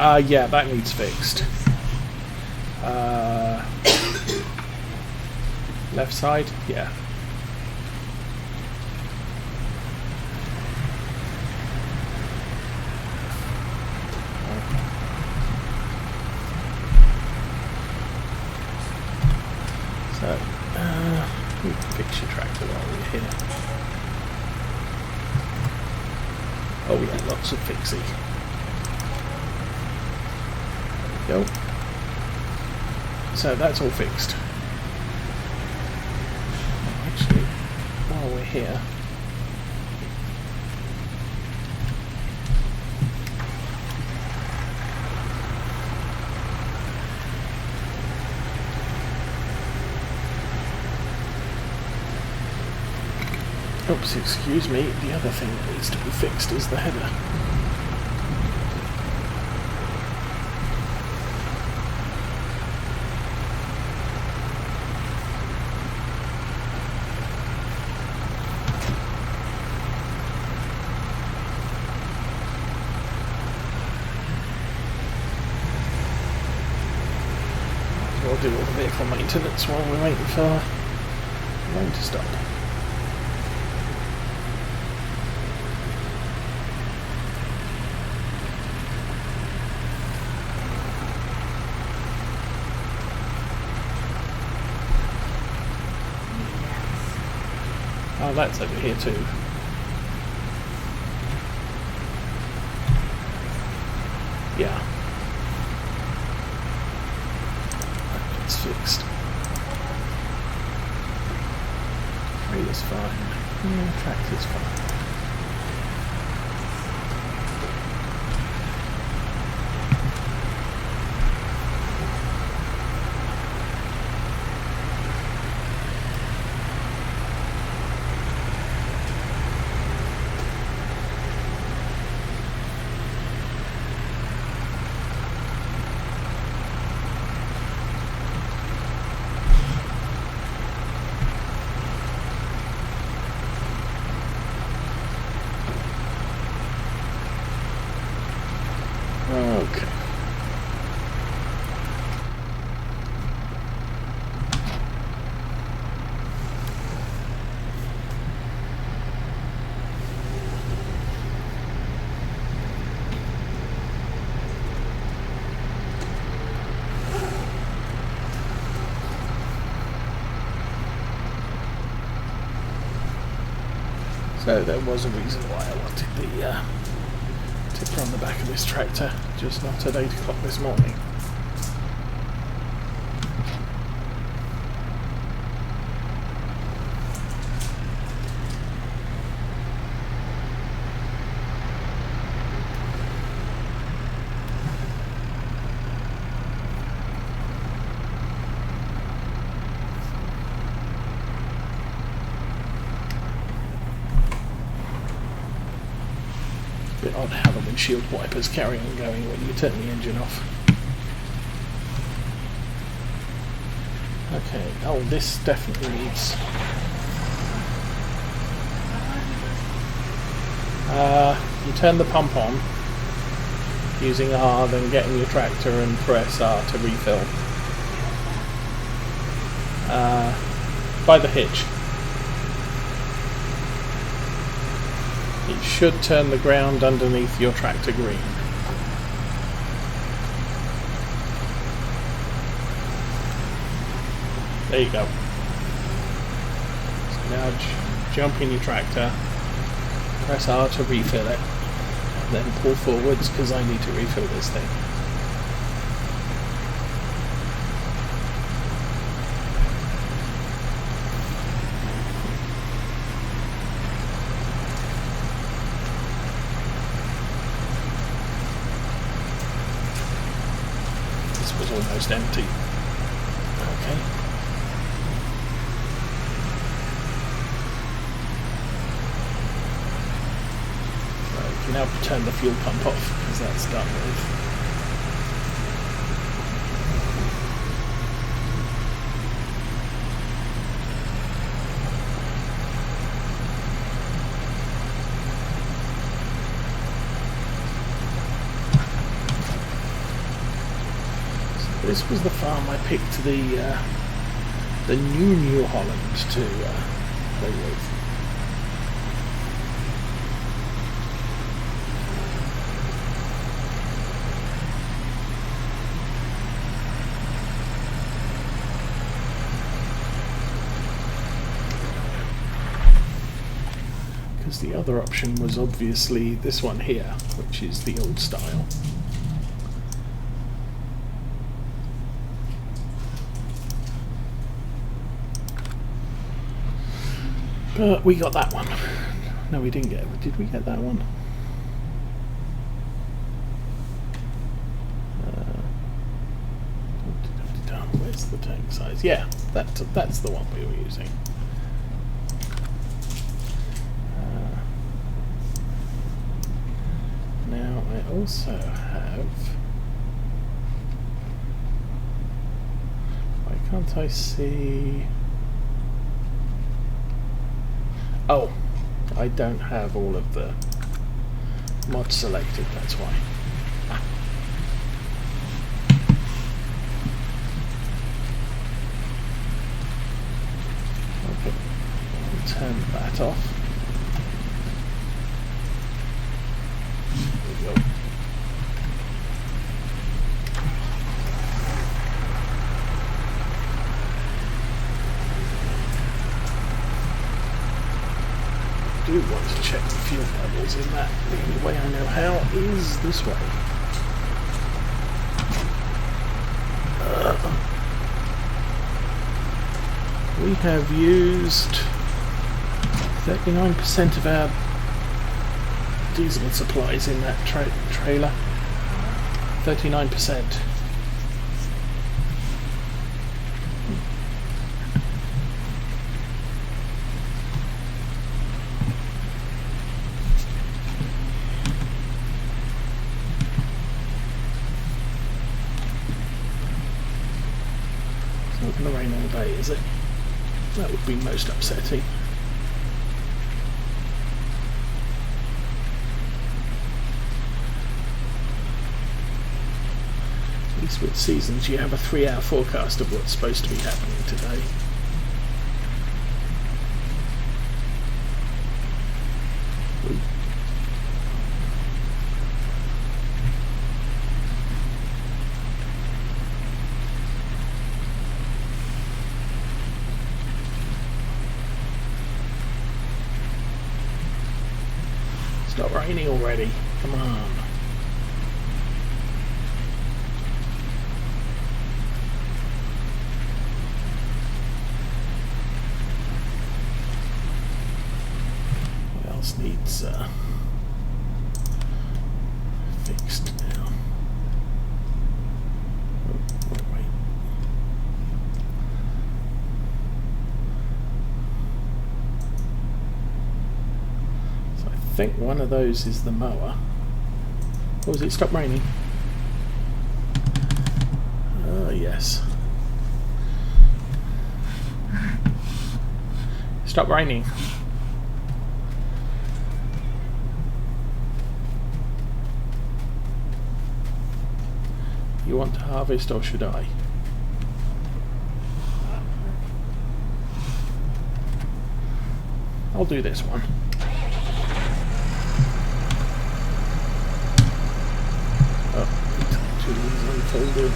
Yeah, that needs fixed. Left side? Yeah. So, fix your tractor while we're here. Oh yeah, lots of fixie. There we go. So that's all fixed. Actually, while we're here, oops, excuse me, the other thing that needs to be fixed is the header. We'll do all the vehicle maintenance while we're waiting for the rain to stop. Oh, that's over here too. Yeah. It's fixed. Trade is fine. Yeah, tractor's fine. Okay. So there was a reason why I wanted the tipper on the back of this tractor, just not at 8 o'clock this morning. Bit odd how the windshield wipers carry on going when you turn the engine off. Okay, oh, this definitely needs... you turn the pump on using R, then get in your tractor and press R to refill. By the hitch. It should turn the ground underneath your tractor green. There you go. So now jump in your tractor, press R to refill it, and then pull forwards because I need to refill this thing. Was almost empty. Okay. So you can now turn the fuel pump off because that's done with. this was the farm I picked the New Holland to play with. Because the other option was obviously this one here, which is the old style. But we got that one. No, we didn't get it. Did we get that one? Where's the tank size? Yeah, that's the one we were using. Now I also have... Why can't I see... Oh, I don't have all of the mods selected, that's why. Okay, I'll turn that off. There we go. I do want to check the fuel levels in that. The only way I know how is this way. We have used 39% of our diesel supplies in that trailer. 39%. It's not going to rain all day, is it? That would be most upsetting. At least with seasons you have a 3-hour forecast of what's supposed to be happening today. Ooh. It's not raining already. Come on. What else needs fixed now? Oh, wait. I think one of those is the mower. Or has it stopped raining? Oh, yes. Stop raining. You want to harvest or should I? I'll do this one. Unfolded.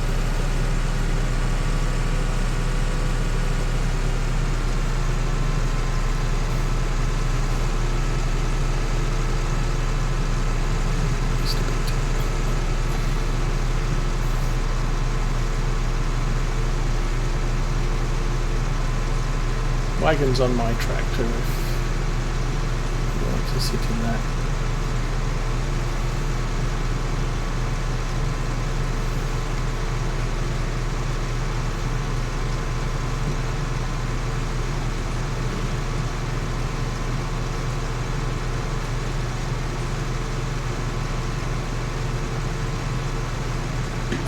Wagons on my tractor if you want to sit in that.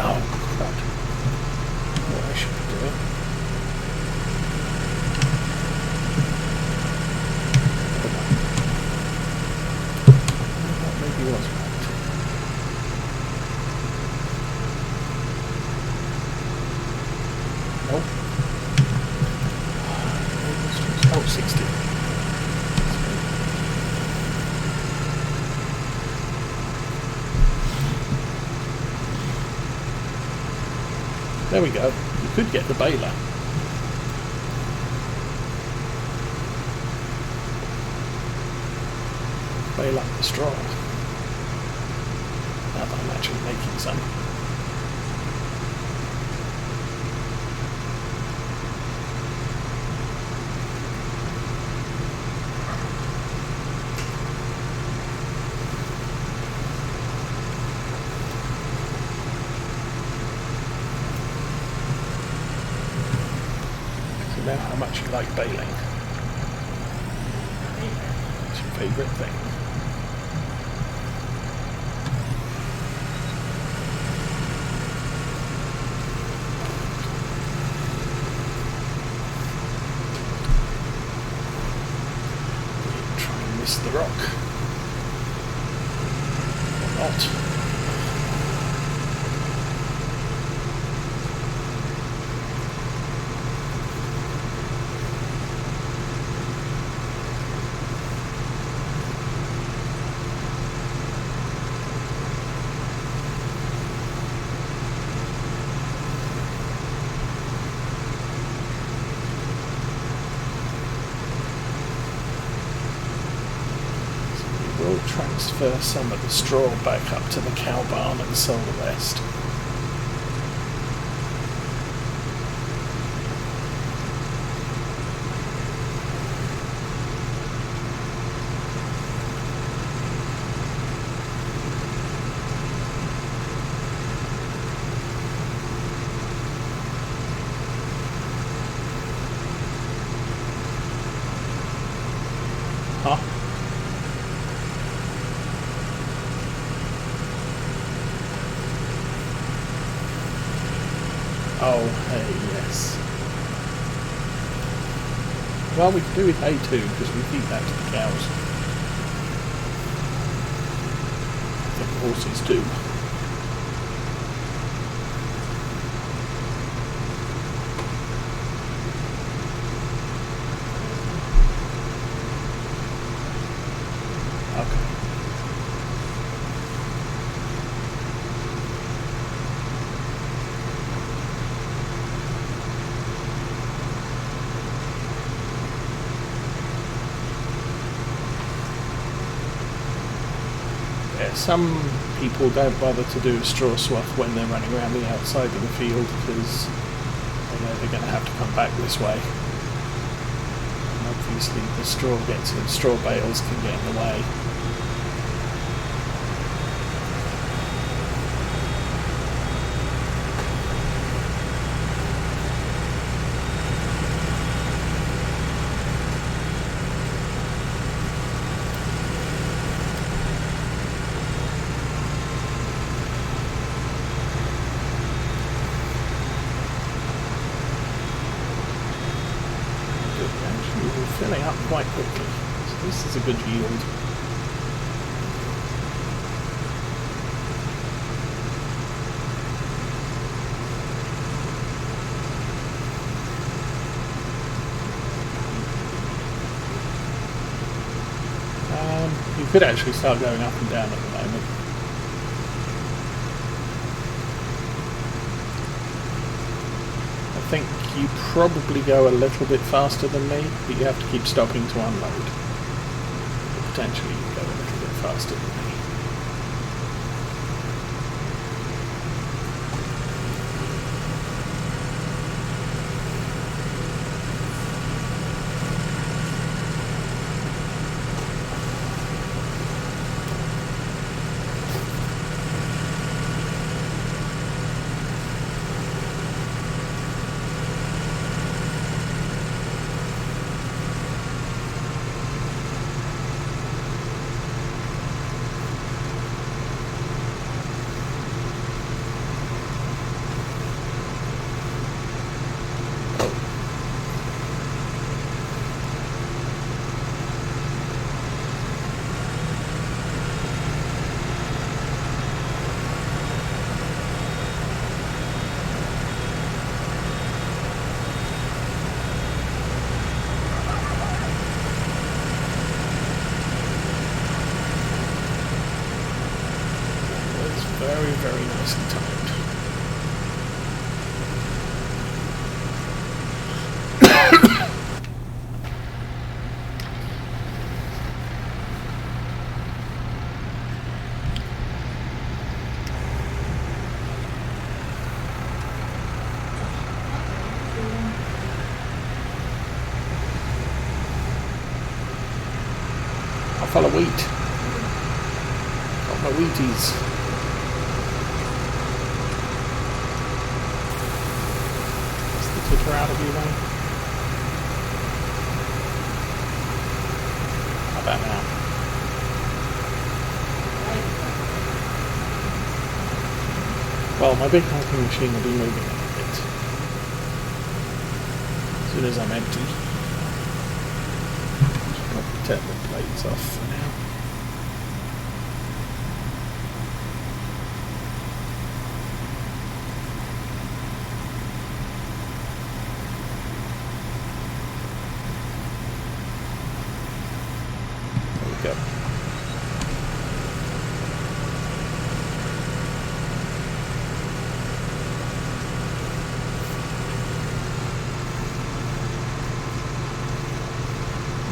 Oh, crud. What I should be doing. Nope. Oh, 60. There we go. You could get the baler. Bale up the straw. Now that I'm actually making some. Know how much you like baling. What's your favourite thing? Try and miss the rock. Or not. We'll transfer some of the straw back up to the cow barn and sell the rest. Huh? Oh, hay, yes. Well, we can do with hay too, because we feed that to the cows. I think the horses do. Okay. Some people don't bother to do a straw swath when they're running around the outside of the field because they know they're going to have to come back this way. And obviously the straw bales can get in the way. Filling up quite quickly, so this is a good yield. You could actually start going up and down at the moment. I think you probably go a little bit faster than me, but you have to keep stopping to unload. But potentially you go a little bit faster than me. very, very nicely timed. Full of wheat. Got my Wheaties. Is the ticker out of your way? How about now? Well, my big honking machine will be moving in a bit. As soon as I'm empty. Turn the plates off for now. There we go.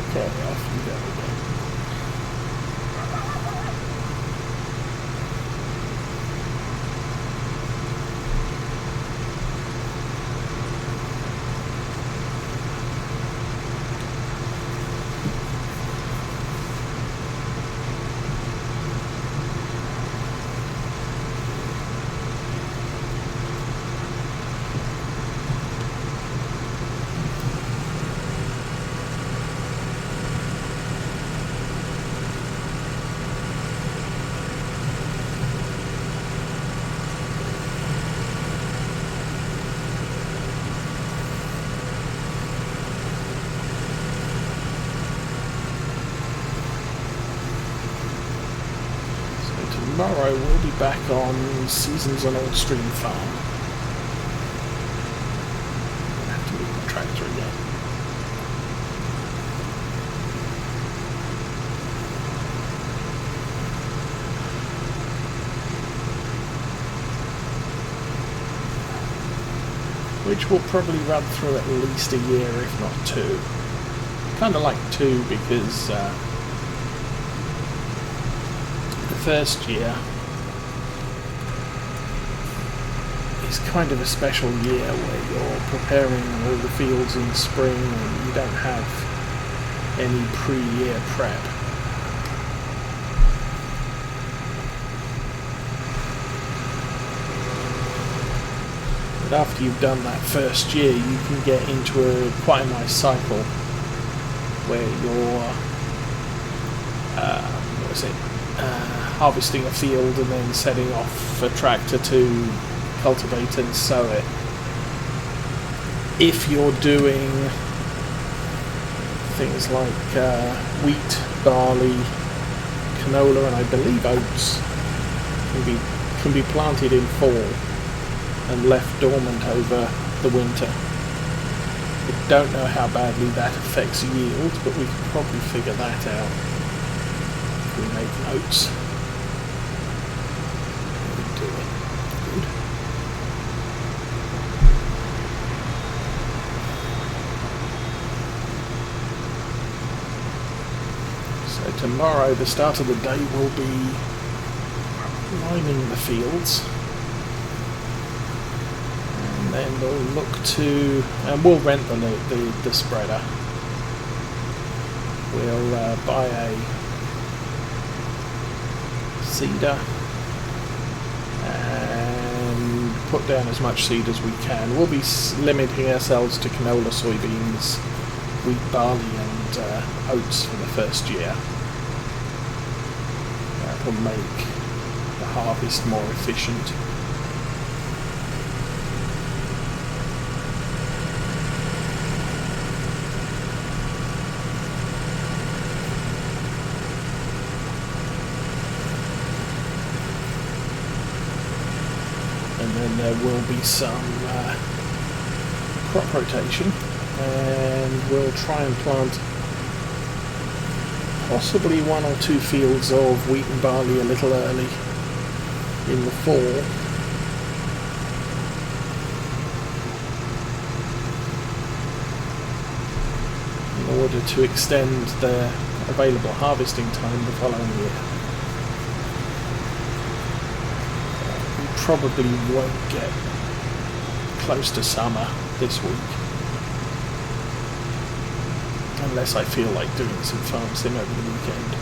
Okay, off you go again. Tomorrow we'll be back on Seasons on Old Stream Farm. I'll have to move my tractor again. Which will probably run through at least a year, if not two. Kind of like two because first year is kind of a special year where you're preparing all the fields in spring and you don't have any pre-year prep. But after you've done that first year, you can get into quite a nice cycle where you're harvesting a field and then setting off a tractor to cultivate and sow it. If you're doing things like wheat, barley, canola, and I believe oats can be planted in fall and left dormant over the winter. I don't know how badly that affects yield, but we can probably figure that out if we make oats. Tomorrow, the start of the day will be lining the fields, and then we'll look to, and we'll rent the spreader. We'll buy a seeder and put down as much seed as we can. We'll be limiting ourselves to canola, soybeans, wheat, barley, and oats for the first year. Will make the harvest more efficient. And then there will be some crop rotation, and we'll try and plant possibly one or two fields of wheat and barley a little early, in the fall. In order to extend their available harvesting time the following year. We probably won't get close to summer this week, unless I feel like doing some farm sim over the weekend.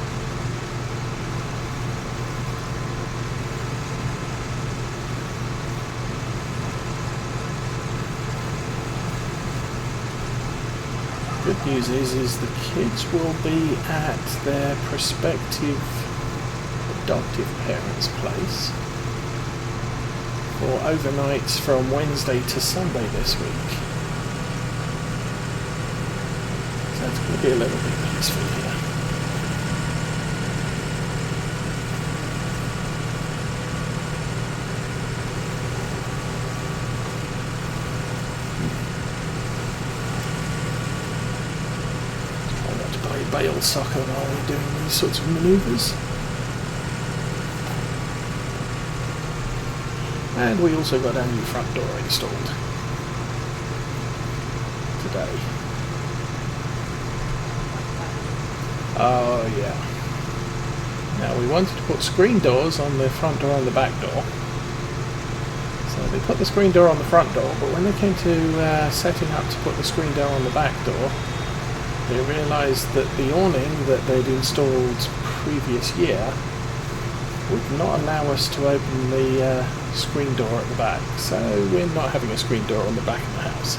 Good news is the kids will be at their prospective adoptive parents' place for overnights from Wednesday to Sunday this week. So it's going to be a little bit peaceful here. Try not to play bail soccer while we're doing these sorts of manoeuvres. And we also got our new front door installed today. Oh yeah. Now we wanted to put screen doors on the front door and the back door. So they put the screen door on the front door, but when they came to setting up to put the screen door on the back door, they realised that the awning that they'd installed previous year would not allow us to open the screen door at the back, so we're not having a screen door on the back of the house.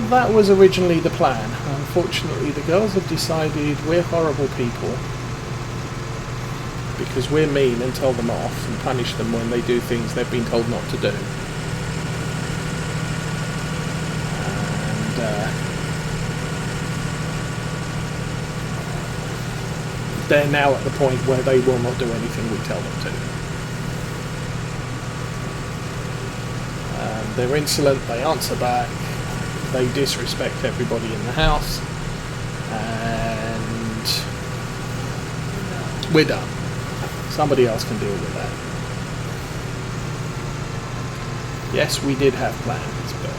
That was originally the plan. Unfortunately, the girls have decided we're horrible people because we're mean and tell them off and punish them when they do things they've been told not to do. And they're now at the point where they will not do anything we tell them to. They're insolent, they answer back, they disrespect everybody in the house, and we're done. Somebody else can deal with that. Yes, we did have plans, but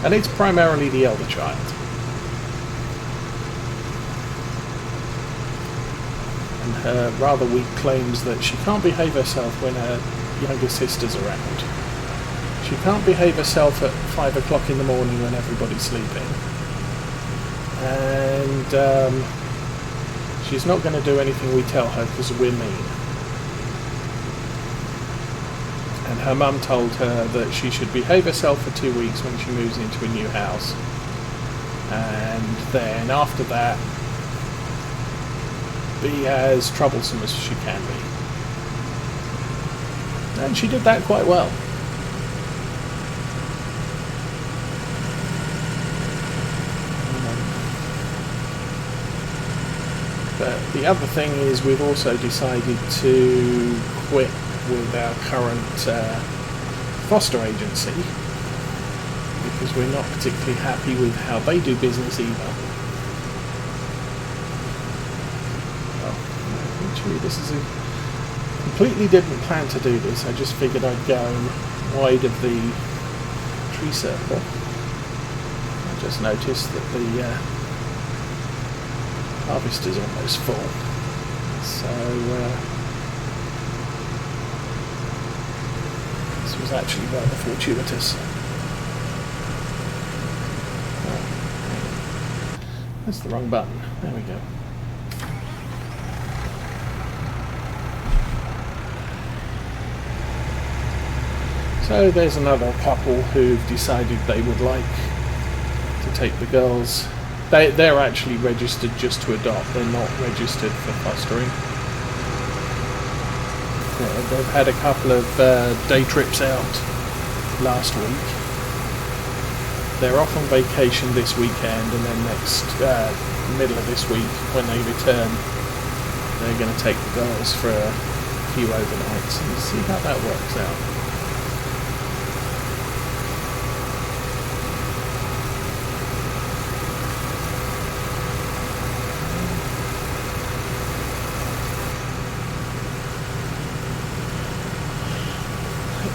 and it's primarily the elder child. And her rather weak claims that she can't behave herself when her younger sister's around. She can't behave herself at 5 o'clock in the morning when everybody's sleeping. And she's not going to do anything we tell her because we're mean. And her mum told her that she should behave herself for 2 weeks when she moves into a new house. And then after that, be as troublesome as she can be. And she did that quite well. But the other thing is we've also decided to quit with our current foster agency because we're not particularly happy with how they do business either. Well, actually this is a completely different plan to do this. I just figured I'd go wide of the tree circle. I just noticed that the harvester's almost full. So this was actually rather fortuitous. Oh, that's the wrong button. There we go. So there's another couple who've decided they would like to take the girls. They're actually registered just to adopt. They're not registered for fostering. They've had a couple of day trips out last week. They're off on vacation this weekend, and then next middle of this week, when they return, they're going to take the girls for a few overnights and see how that works out.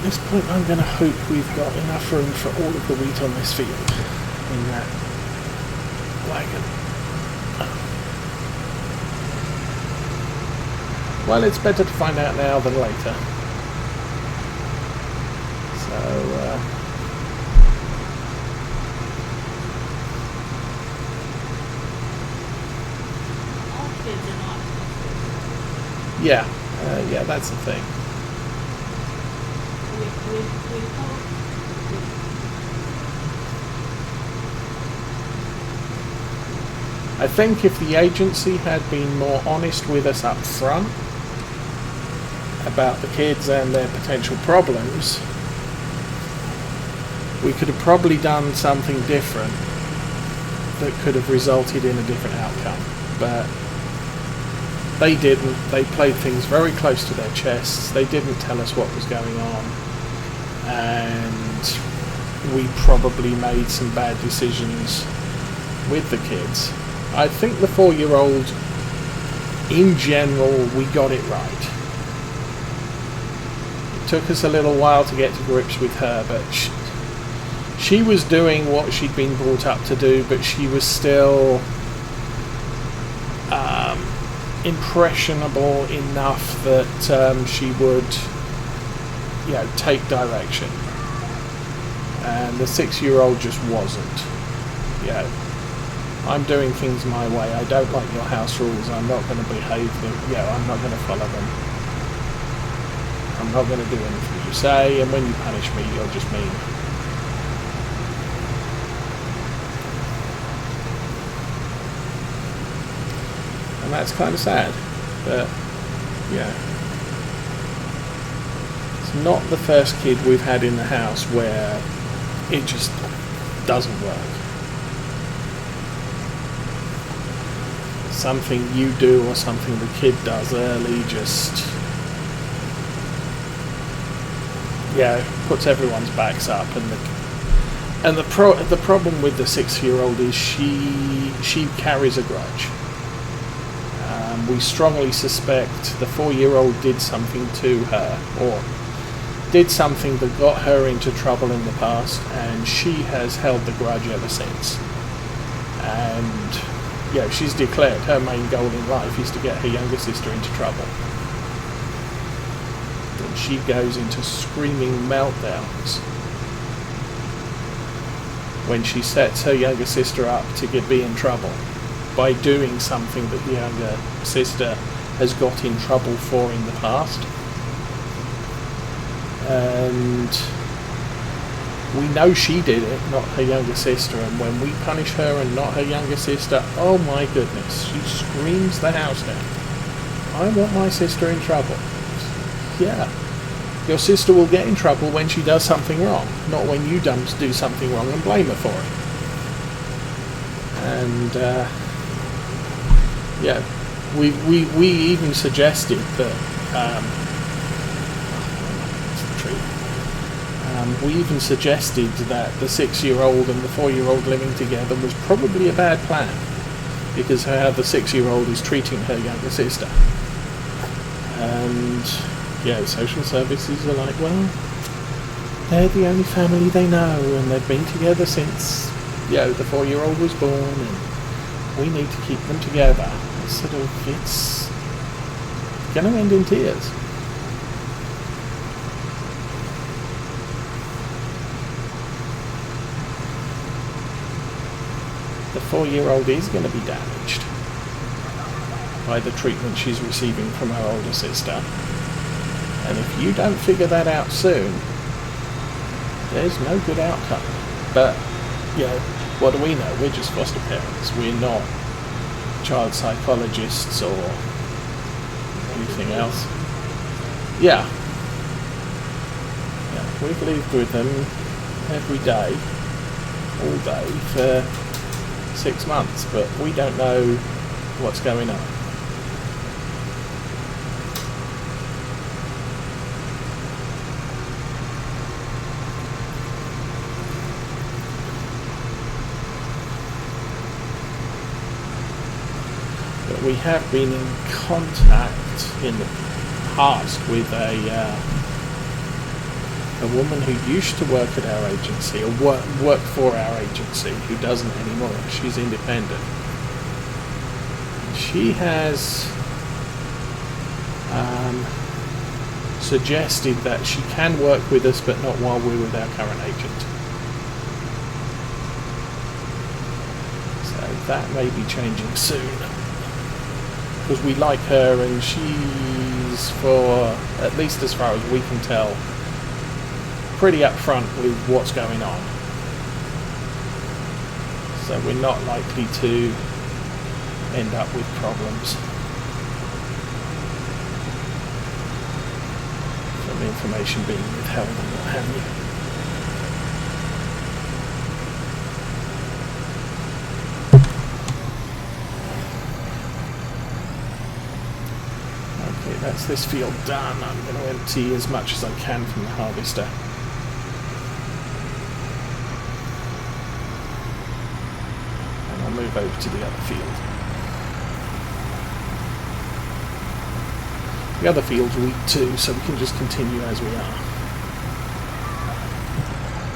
this point I'm going to hope we've got enough room for all of the wheat on this field in that wagon. Well, it's better to find out now than later. So, yeah, that's the thing. I think if the agency had been more honest with us up front about the kids and their potential problems, we could have probably done something different that could have resulted in a different outcome. But they didn't. They played things very close to their chests. They didn't tell us what was going on. And we probably made some bad decisions with the kids. I think the 4-year-old, in general, we got it right. It took us a little while to get to grips with her, but she was doing what she'd been brought up to do, but she was still impressionable enough that she would, take direction. And the 6-year-old just wasn't. I'm doing things my way. I don't like your house rules. I'm not going to behave them. I'm not going to follow them. I'm not going to do anything you say, and when you punish me, you're just mean. And that's kind of sad, but it's not the first kid we've had in the house where it just doesn't work. Something you do or something the kid does early just puts everyone's backs up, and the problem with the 6-year-old is she carries a grudge. We strongly suspect the 4-year-old did something to her, or did something that got her into trouble in the past, and she has held the grudge ever since. And she's declared her main goal in life is to get her younger sister into trouble. And she goes into screaming meltdowns when she sets her younger sister up to be in trouble by doing something that the younger sister has got in trouble for in the past. And we know she did it, not her younger sister, and when we punish her and not her younger sister, oh my goodness, she screams the house down. I want my sister in trouble. Yeah, your sister will get in trouble when she does something wrong, not when you do something wrong and blame her for it. And we even suggested that we even suggested that the 6-year-old and the 4-year-old living together was probably a bad plan, because how the 6-year-old is treating her younger sister. And social services are like, well, they're the only family they know, and they've been together since the 4-year-old was born, and we need to keep them together. It's going to end in tears. The 4-year-old is going to be damaged by the treatment she's receiving from her older sister. And if you don't figure that out soon, there's no good outcome. But, what do we know? We're just foster parents. We're not child psychologists or anything else. We've lived with them every day, all day, for 6 months, but we don't know what's going on. But we have been in contact in the past with a woman who used to work at our agency, or work for our agency, who doesn't anymore. She's independent. She has suggested that she can work with us, but not while we're with our current agent. So that may be changing soon, because we like her, and she's, for at least as far as we can tell, pretty upfront with what's going on. So we're not likely to end up with problems from information being withheld and what have you. Okay, that's this field done. I'm going to empty as much as I can from the harvester. And I'll move over to the other field. The other field's weak too, so we can just continue as we are.